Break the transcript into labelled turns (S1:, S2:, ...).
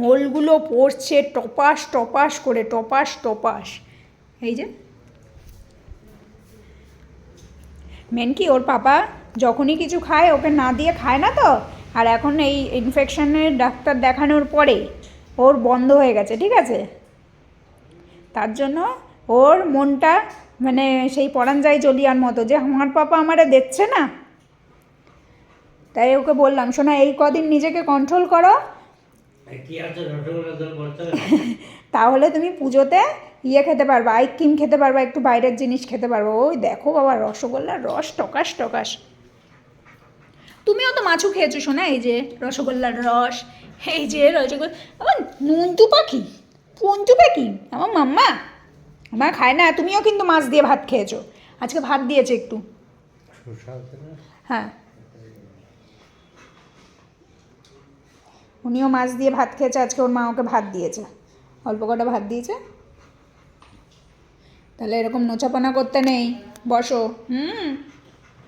S1: নোলগুলো পড়ছে toppers toppers করে, toppers toppers. এই যে মেন কি, ওর পাপা যখনই কিছু খায় ওকে না দিয়ে খায় না তো, আর এখন এই ইনফেকশনের ডাক্তার দেখানোর পরে ওর বন্ধ হয়ে গেছে, ঠিক আছে? তার জন্য ওর মনটা মানে সেই পরাণ যায় জলিয়ার মতো, যে আমার পাপা আমারে দিচ্ছে না। তাই ওকে বললাম, শোনা এই কদিন নিজেকে কন্ট্রোল করো, তাহলে তুমি পুজোতে খেতে পারবা, আইসক্রিম খেতে পারবা, একটু বাইরের জিনিস খেতে পারবো। ওই দেখো বাবা, রসগোল্লার রস টকাস টকাস। তুমিও তো মাছু খেয়েছো শোনা, এই যে রসগোল্লার রস, এই যে রসগোল্লা। আমার নন্টু পাখি, পঞ্চু পাখি, আমার মাম্মা আমার খায় না। তুমিও কিন্তু মাছ দিয়ে ভাত খেয়েছো, আজকে ভাত দিয়েছে একটু। হ্যাঁ, উনিও মাছ দিয়ে ভাত খেয়েছে আজকে, ওর মা ওকে ভাত দিয়েছে, অল্প কটা ভাত দিয়েছে। তাহলে এরকম নোচাপনা করতে নেই, বসো।